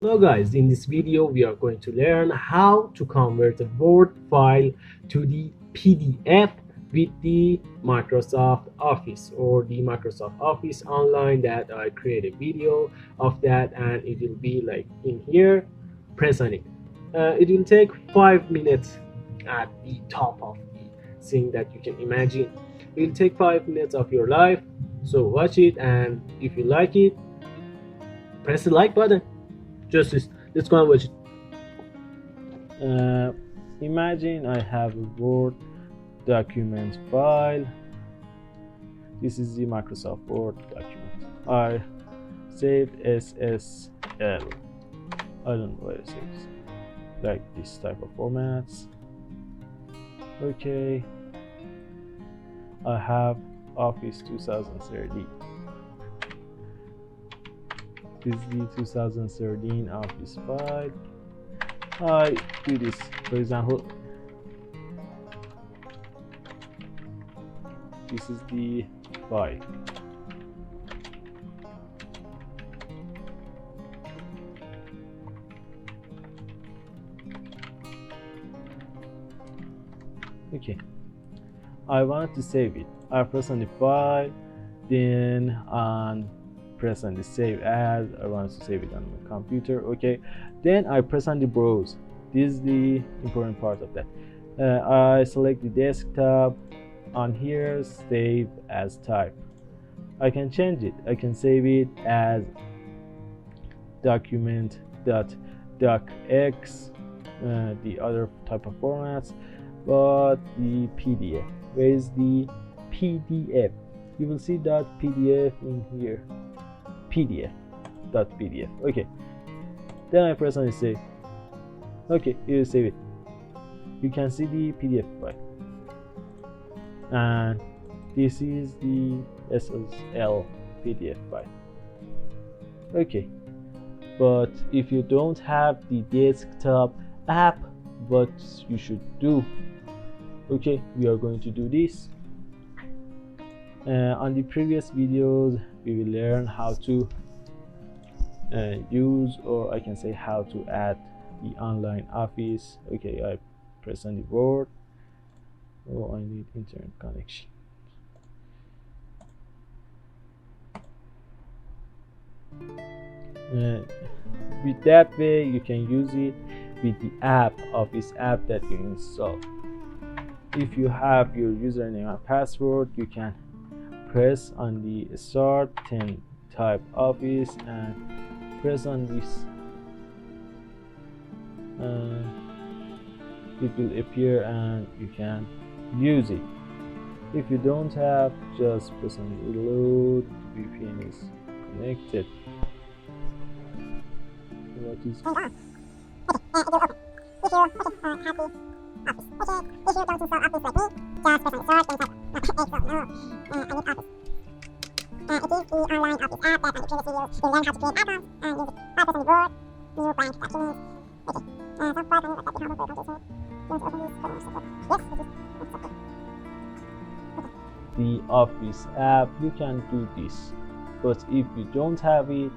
Hello guys, in this video we are going to learn how to convert a Word file to the PDF with the Microsoft Office or the Microsoft Office Online that I create a video of that and it will be like in here. Press on it. It will take 5 minutes at the top of the thing that you can imagine. It will take 5 minutes of your life, so watch it, and if you like it, press the like button. Let's go and watch it. Imagine I have a Word document file. This is the Microsoft Word document. I saved SSL. I don't know what it says. Like this type of formats. Okay. I have Office 2030. This is the 2013 Office file. I do this, for example, this is the file. Okay, I want to save it. I press on the file, then on press on the save as. I want to save it on my computer. Okay, then I press on the browse. This is the important part of that. I select the desktop. On here, save as type. I can change it. I can save it as document.docx, the other type of formats, but the PDF. Where is the PDF? You will see .pdf in here. PDF. Okay, then I press on the save. Okay, it will save it. You can see the PDF file, and this is the SSL PDF file. Okay, but if you don't have the desktop app, what you should do? Okay, we are going to do this. On the previous videos we will learn how to use, or I can say how to add the online office. Okay, I press on the Word. Oh, I need internet connection. With that way you can use it with the Office app that you install. If you have your username and password, you can press on the start, then type Office and press on this. It will appear and you can use it. If you don't have, just press on the reload. VPN is connected. What is the Office app? You can do this, but if you don't have it,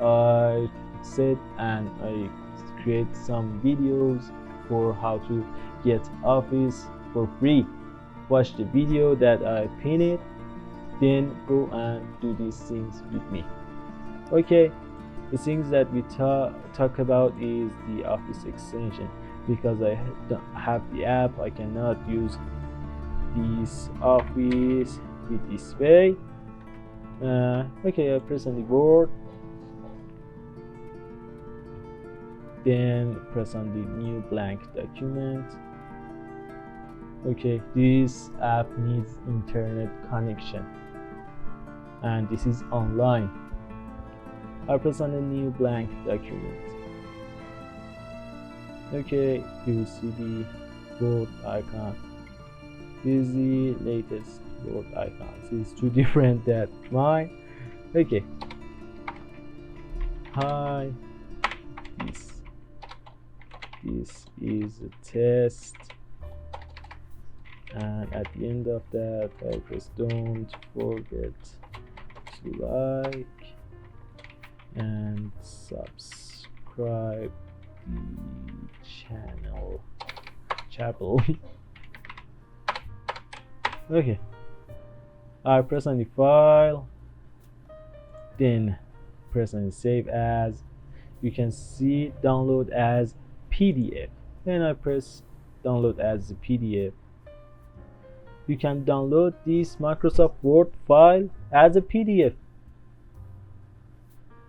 I said and I create some videos for how to get Office for free. Watch the video that I pinned, then go and do these things with me. Okay, the things that we talk about is the Office extension. Because I don't have the app, I cannot use this Office with this way. Okay, I press on the board, then press on the new blank document. Okay, this app needs internet connection and this is online. I press on the new blank document. Okay, you will see the Word icon. This is the latest Word icon. This is too different than mine. Okay, hi, this is a test, and at the end of that I press don't forget to like and subscribe. subscribe the channel. Okay, I press on the file, then press on save as. You can see download as PDF. Then I press download as the PDF. You can download this Microsoft Word file as a PDF,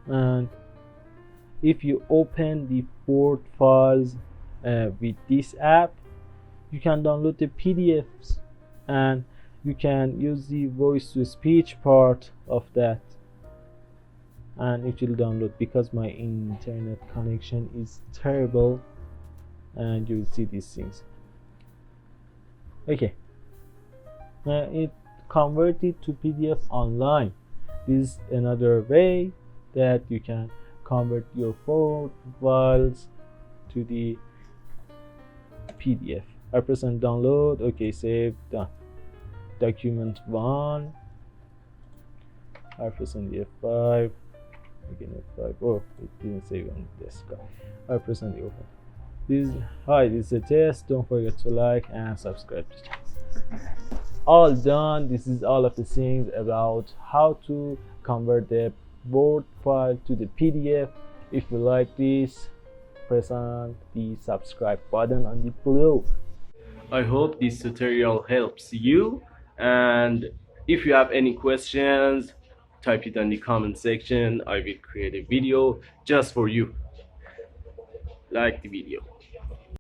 and if you open the Word files with this app, you can download the PDFs and you can use the voice to speech part of that, and it will download. Because my internet connection is terrible, and you'll see these things. Okay, it converted to PDF online. This is another way that you can convert your Word files to the PDF. I press on download. Okay, save, done. Document 1. I press on the F5. Again F5. Oh, it didn't save on the desktop. I press on the open. This is a test. Don't forget to like and subscribe to the channel. All done. This is all of the things about how to convert the Word file to the PDF. If you like this, press on the subscribe button on the below. I hope this tutorial helps you, and if you have any questions, type it in the comment section. I will create a video just for you. Like the video.